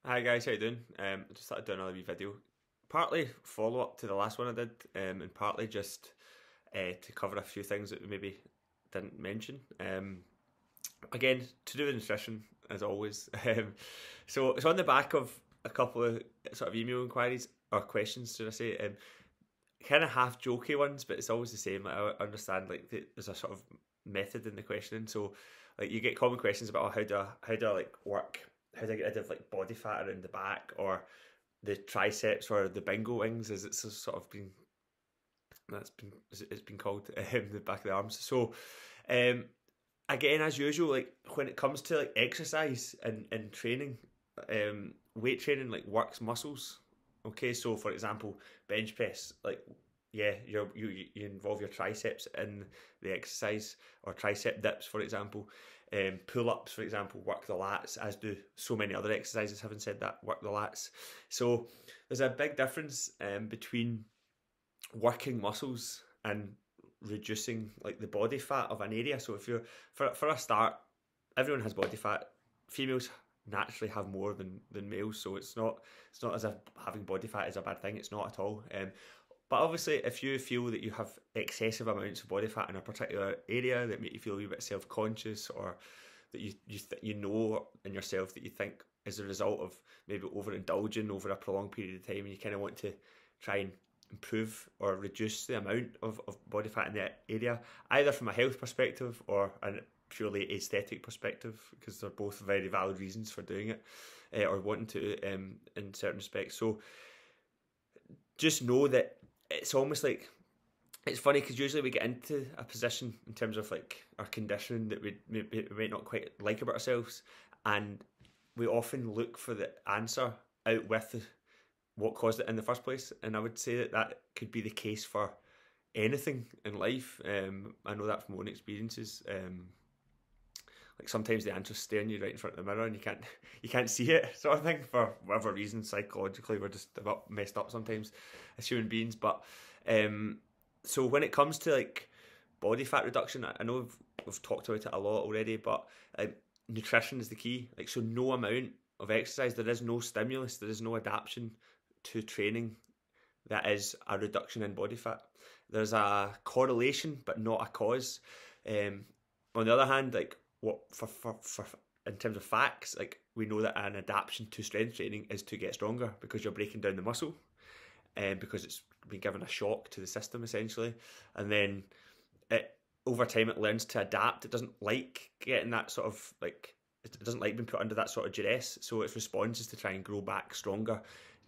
Hi guys, how you doing? Just thought I'd do another wee video. Partly follow up to the last one I did, and partly just to cover a few things that we maybe didn't mention. Again, to do with nutrition, as always. So it's on the back of a couple of sort of email inquiries or questions, should I say? Kind of half jokey ones, but it's always the same. Like, I understand like there's a sort of method in the questioning. So like you get common questions about how do I like work, how do I get rid of like body fat around the back or the triceps or the bingo wings, as it's sort of been it's been called, the back of the arms. So um, again, as usual, like when it comes to like exercise and training, weight training like works muscles. Okay, so for example, bench press, like yeah, you involve your triceps in the exercise, or tricep dips, for example. Pull ups, for example, work the lats, as do so many other exercises. Having said that, work the lats. So there's a big difference between working muscles and reducing like the body fat of an area. So if you're for a start, everyone has body fat. Females naturally have more than males, so it's not as if having body fat is a bad thing. It's not at all. But obviously, if you feel that you have excessive amounts of body fat in a particular area that make you feel a wee bit self conscious, or that you know in yourself that you think is a result of maybe overindulging over a prolonged period of time, and you kind of want to try and improve or reduce the amount of body fat in that area, either from a health perspective or a purely aesthetic perspective, because they're both very valid reasons for doing it, or wanting to, in certain respects. So just know that it's almost like, it's funny because usually we get into a position in terms of like our conditioning that we might not quite like about ourselves, and we often look for the answer out with what caused it in the first place. And I would say that that could be the case for anything in life. I know that from my own experiences. Like sometimes the answer's staring you right in front of the mirror and you can't see it, sort of thing, for whatever reason. Psychologically, we're just a bit messed up sometimes as human beings. But so when it comes to like body fat reduction, I know we've talked about it a lot already, but nutrition is the key. Like, so no amount of exercise, there is no stimulus, there is no adaptation to training that is a reduction in body fat. There's a correlation, but not a cause. On the other hand, like what for in terms of facts, like we know that an adaptation to strength training is to get stronger, because you're breaking down the muscle, because it's been given a shock to the system essentially, and then it over time it learns to adapt. It doesn't like getting that sort of like, it doesn't like being put under that sort of duress, so its response is to try and grow back stronger,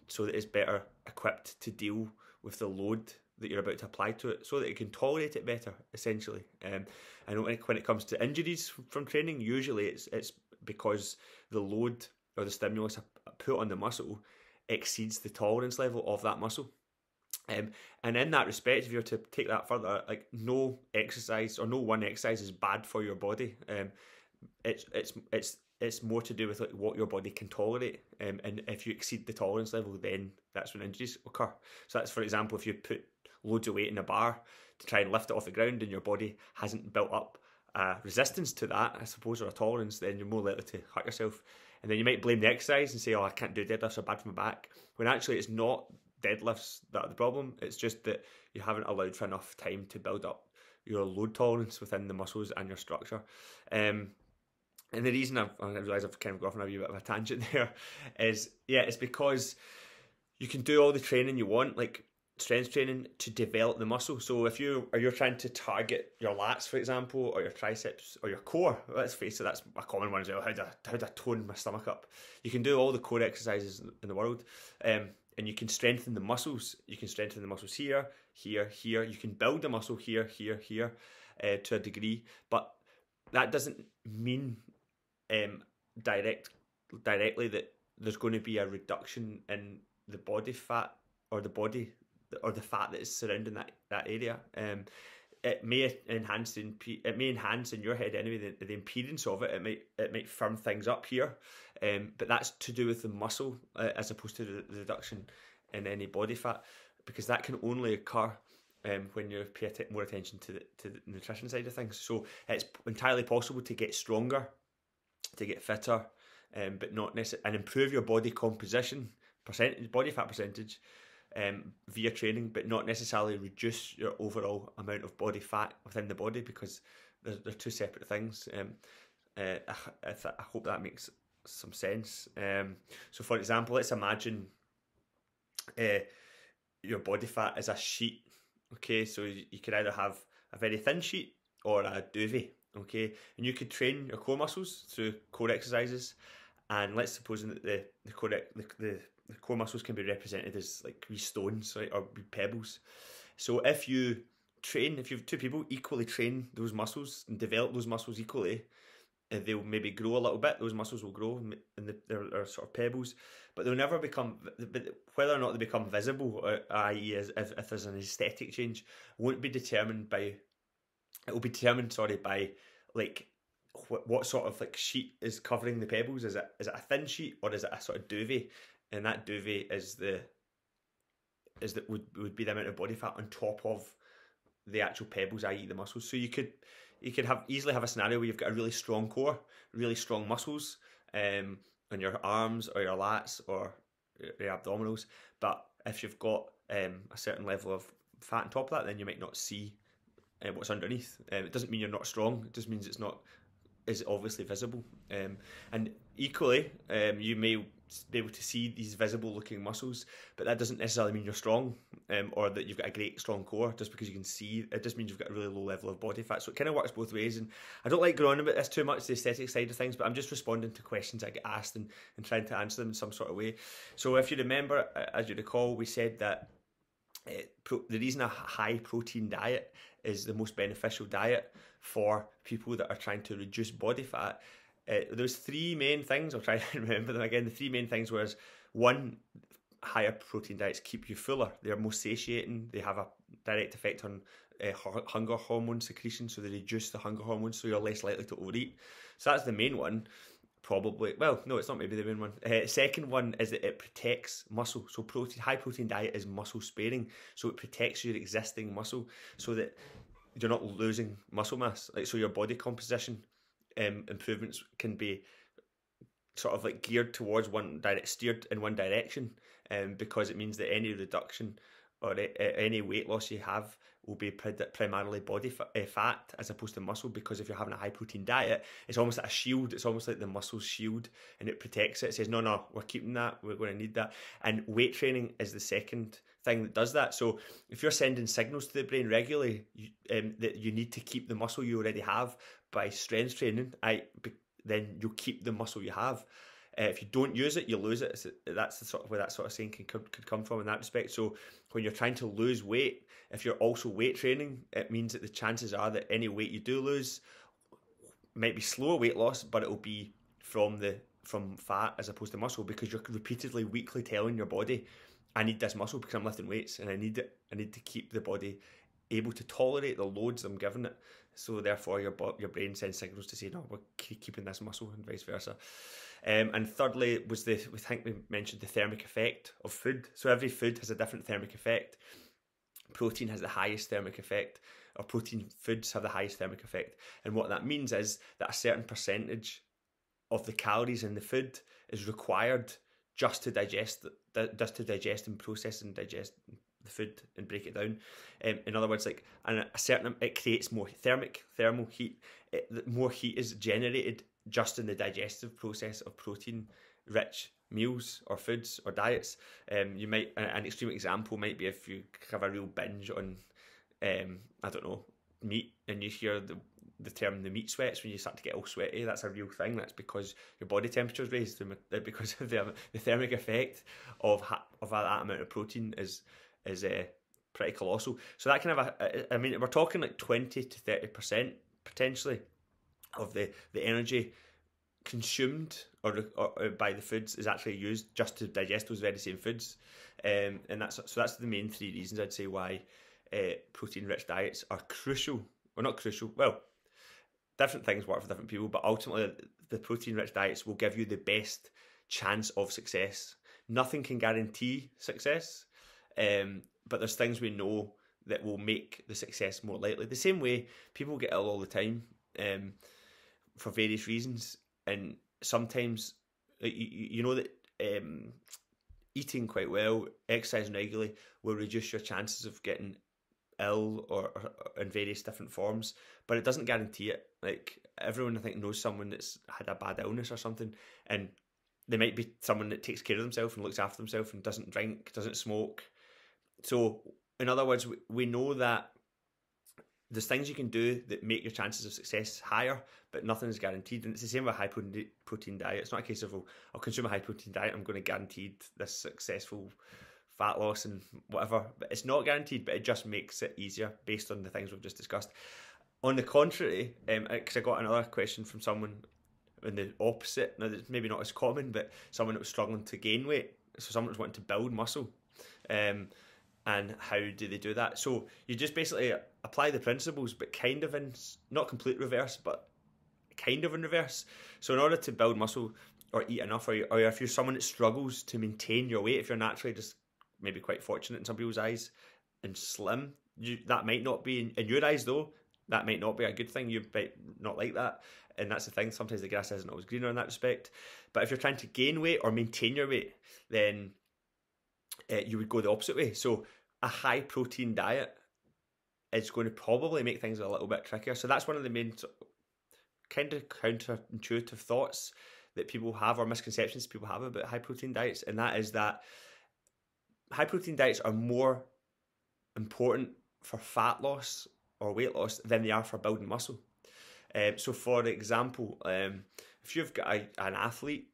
so that it's better equipped to deal with the load that you're about to apply to it, so that it can tolerate it better, essentially. I know when it comes to injuries from training, usually it's because the load or the stimulus put on the muscle exceeds the tolerance level of that muscle. And in that respect, if you were to take that further, like no exercise or no one exercise is bad for your body. It's more to do with like what your body can tolerate, and if you exceed the tolerance level, then that's when injuries occur. So that's, for example, if you put loads of weight in a bar to try and lift it off the ground and your body hasn't built up resistance to that, I suppose, or a tolerance, then you're more likely to hurt yourself. And then you might blame the exercise and say, oh, I can't do deadlifts, are bad for my back, when actually it's not deadlifts that are the problem. It's just that you haven't allowed for enough time to build up your load tolerance within the muscles and your structure. And the reason I realise I've kind of gone off on a wee bit of a tangent there is, yeah, it's because you can do all the training you want, like strength training, to develop the muscle. So if you're trying to target your lats, for example, or your triceps or your core, let's face it, that's a common one as well. How do I tone my stomach up? You can do all the core exercises in the world, and you can strengthen the muscles. You can strengthen the muscles here, here, here. You can build the muscle here, here, here, to a degree, but that doesn't mean directly that there's going to be a reduction in the body fat, or the fat that is surrounding that area. It may enhance in your head anyway the impedance of it. It might firm things up here, but that's to do with the muscle, as opposed to the reduction in any body fat, because that can only occur when you pay more attention to the nutrition side of things. So it's entirely possible to get stronger, to get fitter, but not necessarily, and improve your body composition, body fat percentage, via training, but not necessarily reduce your overall amount of body fat within the body, because they're two separate things. I hope that makes some sense. So, for example, let's imagine your body fat is a sheet. Okay, so you could either have a very thin sheet or a duvet. Okay, and you could train your core muscles through core exercises. And let's suppose that the core muscles can be represented as like wee stones, right, or wee pebbles. So if you have two people equally train those muscles and develop those muscles equally, they'll maybe grow a little bit. Those muscles will grow, and they're sort of pebbles, but they'll never become. Whether or not they become visible, i.e., if there's an aesthetic change, won't be determined by. It will be determined, sorry, by like what sort of like sheet is covering the pebbles. Is it a thin sheet, or is it a sort of duvet? And that duvet would be the amount of body fat on top of the actual pebbles, i.e. the muscles. So you could easily have a scenario where you've got a really strong core, really strong muscles, on your arms or your lats or your abdominals. But if you've got a certain level of fat on top of that, then you might not see what's underneath. It doesn't mean you're not strong. It just means it's not as obviously visible. And equally, you may be able to see these visible looking muscles, but that doesn't necessarily mean you're strong, or that you've got a great strong core. Just because you can see it just means you've got a really low level of body fat. So it kind of works both ways, and I don't like going on about this too much, the aesthetic side of things, but I'm just responding to questions I get asked and trying to answer them in some sort of way. So if you remember, as you recall, we said that the reason a high protein diet is the most beneficial diet for people that are trying to reduce body fat. There's three main things. I'll try to remember them again. The three main things was, one, higher protein diets keep you fuller. They're more satiating. They have a direct effect on hunger hormone secretion, so they reduce the hunger hormones, so you're less likely to overeat. So that's the main one. Probably, well, no, it's not maybe the main one. Second one is that it protects muscle. So high protein diet is muscle sparing, so it protects your existing muscle, so that you're not losing muscle mass. Like, so your body composition improvements can be sort of like geared towards steered in one direction, because it means that any reduction or any weight loss you have will be primarily body fat as opposed to muscle, because if you're having a high protein diet, it's almost like a shield. It's almost like the muscle's shield, and it protects it. It says, no, we're keeping that, we're going to need that. And weight training is the second thing that does that. So if you're sending signals to the brain regularly that you need to keep the muscle you already have by strength training, then you'll keep the muscle you have. If you don't use it, you lose it. That's the sort of where that sort of saying could come from in that respect. So when you're trying to lose weight, if you're also weight training, it means that the chances are that any weight you do lose might be slower weight loss, but it will be from fat as opposed to muscle, because you're repeatedly, weekly telling your body, I need this muscle because I'm lifting weights, and I need it. I need to keep the body able to tolerate the loads I'm giving it. So therefore, your brain sends signals to say, no, we're keeping this muscle, and vice versa. And thirdly was I think we mentioned the thermic effect of food. So every food has a different thermic effect. Protein has the highest thermic effect, or protein foods have the highest thermic effect. And what that means is that a certain percentage of the calories in the food is required just to digest and process and digest the food and break it down. In other words, like it creates more thermal heat. More heat is generated just in the digestive process of protein-rich meals or foods or diets. An extreme example might be if you have a real binge on, I don't know, meat, and you hear the term the meat sweats when you start to get all sweaty. That's a real thing. That's because your body temperature is raised because of the thermic effect of that amount of protein is pretty colossal. So that kind of we're talking like 20 to 30% potentially of the energy consumed or by the foods is actually used just to digest those very same foods, and that's the main three reasons I'd say why protein rich diets are crucial. Or not crucial, well, different things work for different people, but ultimately the protein rich diets will give you the best chance of success. Nothing can guarantee success, but there's things we know that will make the success more likely. The same way people get ill all the time, for various reasons, and sometimes you know that eating quite well, exercising regularly will reduce your chances of getting ill or in various different forms, but it doesn't guarantee it. Like, everyone, I think, knows someone that's had a bad illness or something, and they might be someone that takes care of themselves and looks after themselves and doesn't drink, doesn't smoke. So, in other words, we know that there's things you can do that make your chances of success higher, but nothing is guaranteed. And it's the same with a high protein diet. It's not a case of, well, I'll consume a high protein diet, I'm going to guarantee this successful fat loss and whatever. But it's not guaranteed, but it just makes it easier based on the things we've just discussed. On the contrary, because I got another question from someone in the opposite. Now, it's maybe not as common, but someone that was struggling to gain weight. So someone was wanting to build muscle. And how do they do that? So you just basically apply the principles, but kind of in, not complete reverse, but kind of in reverse. So in order to build muscle or eat enough, or if you're someone that struggles to maintain your weight, if you're naturally just maybe quite fortunate in some people's eyes and slim, that might not be, in your eyes though, that might not be a good thing. You might not like that. And that's the thing, sometimes the grass isn't always greener in that respect. But if you're trying to gain weight or maintain your weight, then you would go the opposite way. So a high protein diet is going to probably make things a little bit trickier. So that's one of the main kind of counterintuitive thoughts that people have, or misconceptions people have about high protein diets, and that is that high protein diets are more important for fat loss or weight loss than they are for building muscle. So for example, if you've got an athlete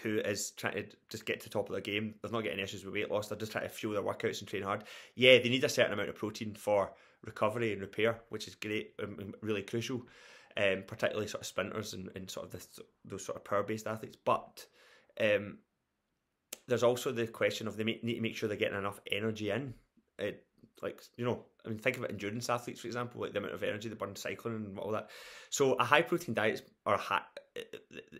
who is trying to just get to the top of their game, they're not getting issues with weight loss, they're just trying to fuel their workouts and train hard, yeah, they need a certain amount of protein for recovery and repair, which is great and really crucial, particularly sort of sprinters and sort of those sort of power-based athletes. But there's also the question of they need to make sure they're getting enough energy in. Like, you know, I mean, think of it, endurance athletes, for example, like the amount of energy they burn cycling and all that. So a high protein diet,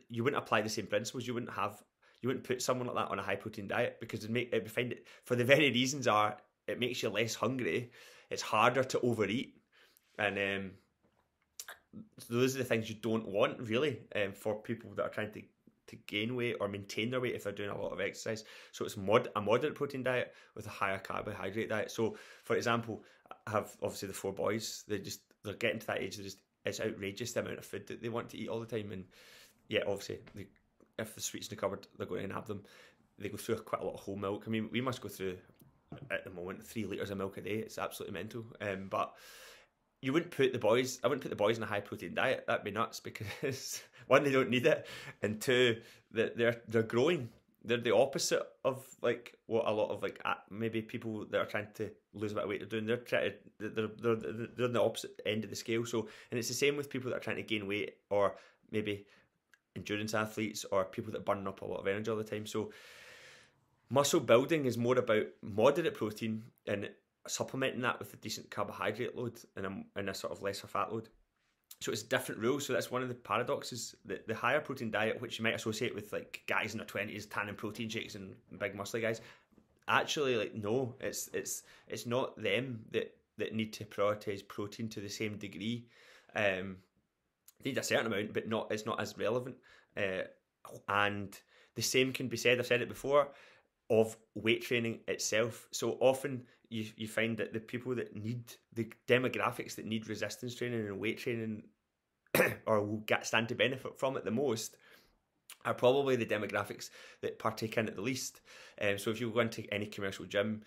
you wouldn't apply the same principles. You wouldn't put someone like that on a high protein diet, because it find it, for the very reasons are, it makes you less hungry, it's harder to overeat, and those are the things you don't want really, for people that are trying to gain weight or maintain their weight if they're doing a lot of exercise. So it's a moderate protein diet with a higher carbohydrate diet. So for example, I have obviously the 4 boys, they're getting to that age, it's outrageous the amount of food that they want to eat all the time. And yeah, obviously if the sweets in the cupboard, they're going to nab them. They go through quite a lot of whole milk. I mean, we must go through at the moment 3 litres of milk a day. It's absolutely mental. But I wouldn't put the boys in a high protein diet. That'd be nuts, because one, they don't need it, and two, that they're growing. They're the opposite of like what a lot of like maybe people that are trying to lose a bit of weight are doing. They're on the opposite end of the scale. So, and it's the same with people that are trying to gain weight, or maybe endurance athletes, or people that burn up a lot of energy all the time. So muscle building is more about moderate protein and supplementing that with a decent carbohydrate load and a sort of lesser fat load. So it's different rules. So that's one of the paradoxes. The higher protein diet, which you might associate with like guys in their 20s tanning protein shakes and big muscly guys, actually, like, no, it's not them that need to prioritise protein to the same degree. They need a certain amount, but it's not as relevant. And the same can be said, I've said it before, of weight training itself. So often you find that the people that need, the demographics that need resistance training and weight training or will stand to benefit from it the most are probably the demographics that partake in it the least. So if you go into any commercial gym,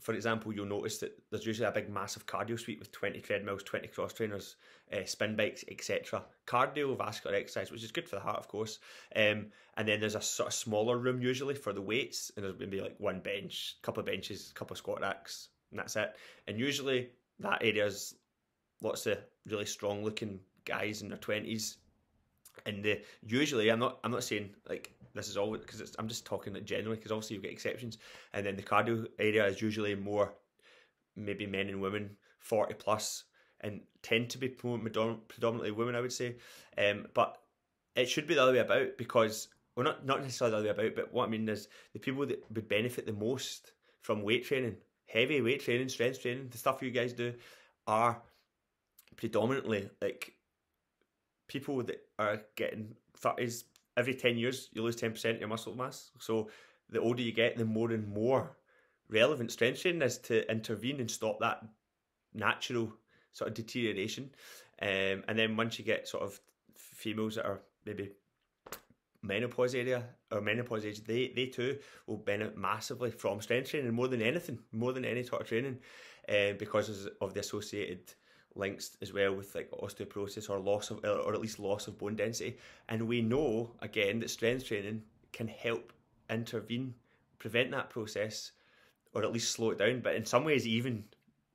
for example, you'll notice that there's usually a big massive cardio suite with 20 treadmills, 20 cross trainers, spin bikes, etc. Cardiovascular exercise, which is good for the heart, of course. And then there's a sort of smaller room usually for the weights, and there's maybe like one bench, a couple of benches, a couple of squat racks, and that's it. And usually that area's lots of really strong looking guys in their 20s. And usually, I'm not saying like this is all, because I'm just talking like generally, because obviously you get exceptions. And then the cardio area is usually more maybe men and women 40 plus, and tend to be predominantly women, I would say. But it should be the other way about, because, well, not necessarily the other way about, but what I mean is the people that would benefit the most from weight training, heavy weight training, strength training, the stuff you guys do, are predominantly like people that are getting 30s, every 10 years you lose 10% of your muscle mass. So the older you get, the more and more relevant strength training is to intervene and stop that natural sort of deterioration. And then once you get sort of females that are maybe menopause age, they too will benefit massively from strength training more than anything, more than any sort of training, because of the associated links as well with like osteoporosis or loss of, or at least loss of bone density. And we know again that strength training can help intervene, prevent that process, or at least slow it down. But in some ways, even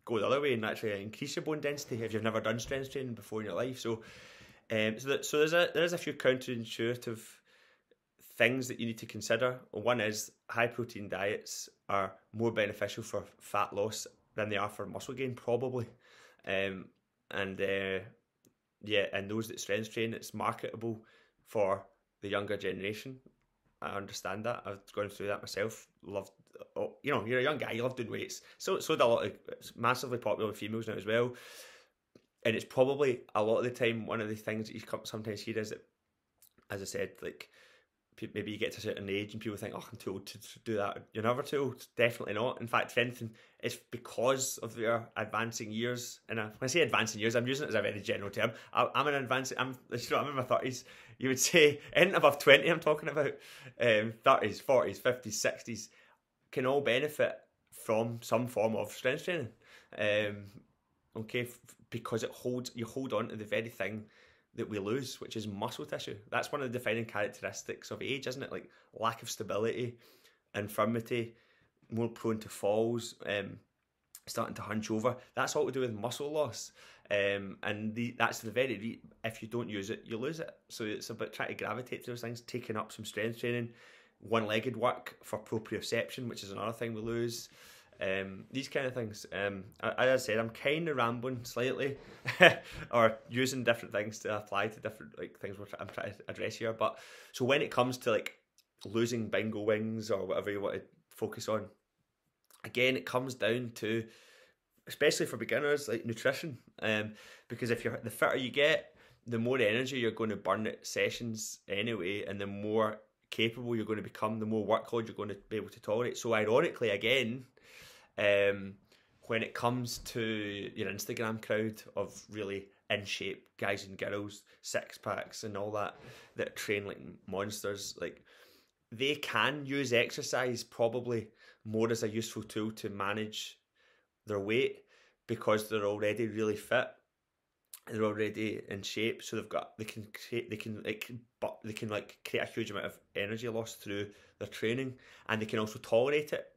go the other way and actually increase your bone density if you've never done strength training before in your life. So, so there's a few counterintuitive things that you need to consider. One is high protein diets are more beneficial for fat loss than they are for muscle gain, probably. And those that strength train, it's marketable for the younger generation. I understand that. I've gone through that myself. You're a young guy, you love doing weights. So it's massively popular with females now as well. And it's probably a lot of the time one of the things that you sometimes hear is that, as I said, like maybe you get to a certain age and people think, oh, I'm too old to do that. You're never too old. Definitely not. In fact, if anything, it's because of their advancing years. And when I say advancing years, I'm using it as a very general term. I'm in my 30s. You would say anything above 20 I'm talking about. 30s, 40s, 50s, 60s can all benefit from some form of strength training. Because you hold on to the very thing that we lose, which is muscle tissue. That's one of the defining characteristics of age, isn't it? Like lack of stability, infirmity, more prone to falls, starting to hunch over. That's all to do with muscle loss. That's the very if you don't use it, you lose it. So it's about trying to gravitate to those things, taking up some strength training, one-legged work for proprioception, which is another thing we lose. These kind of things. As I said, I'm kind of rambling slightly, or using different things to apply to different things I'm trying to address here. But so when it comes to losing bingo wings or whatever you want to focus on, again, it comes down to, especially for beginners, nutrition. Because the fitter you get, the more energy you're going to burn at sessions anyway, and the more capable you're going to become, the more workload you're going to be able to tolerate. So ironically, again, when it comes to your Instagram crowd of really in shape guys and girls, six packs and all that train like monsters, they can use exercise probably more as a useful tool to manage their weight because they're already really fit, they're already in shape, so they can create a huge amount of energy loss through their training, and they can also tolerate it.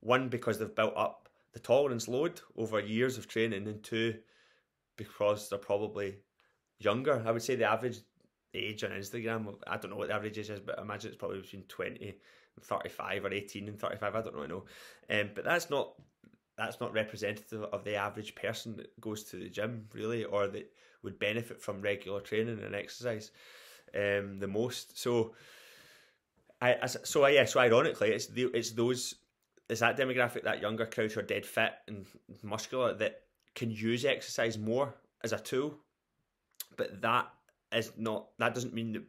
One, because they've built up the tolerance load over years of training, and two, because they're probably younger. I would say the average age on Instagram, I don't know what the average age is, but I imagine it's probably between 20 and 35 or 18 and 35. I don't really know. But that's not representative of the average person that goes to the gym, really, or that would benefit from regular training and exercise the most. So ironically, it's that demographic, that younger crowd who are dead fit and muscular, that can use exercise more as a tool. But that doesn't mean that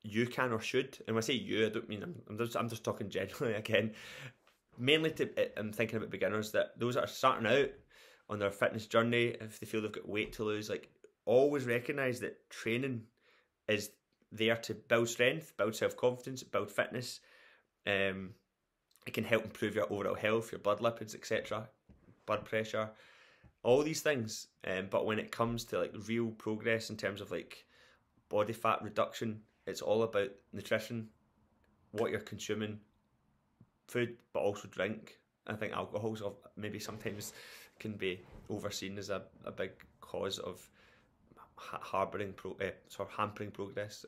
you can or should. And when I say you, I don't mean I'm just talking generally again. Mainly I'm thinking about beginners, that those that are starting out on their fitness journey, if they feel they've got weight to lose, always recognise that training is there to build strength, build self-confidence, build fitness. It can help improve your overall health, your blood lipids, etc., blood pressure, all these things. But when it comes to real progress in terms of body fat reduction, it's all about nutrition, what you're consuming, food, but also drink. I think alcohol maybe sometimes can be overseen as a big cause of hampering progress.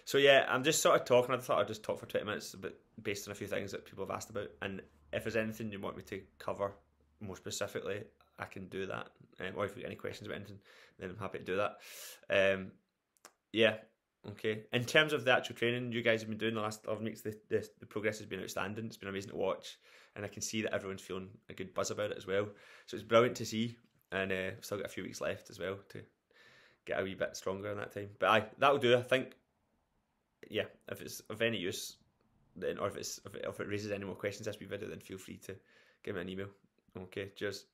So yeah, I'm just sort of talking. I thought I'd just talk for 20 minutes, but based on a few things that people have asked about. And if there's anything you want me to cover more specifically, I can do that. Or if you have any questions about anything, then I'm happy to do that. Yeah. Okay. In terms of the actual training you guys have been doing the last 11 weeks, the progress has been outstanding. It's been amazing to watch, and I can see that everyone's feeling a good buzz about it as well. So it's brilliant to see, and I've still got a few weeks left as well to get a wee bit stronger in that time. But that'll do. I think yeah, if it's of any use, then or if it raises any more questions this wee video, then feel free to give me an email. Okay, cheers.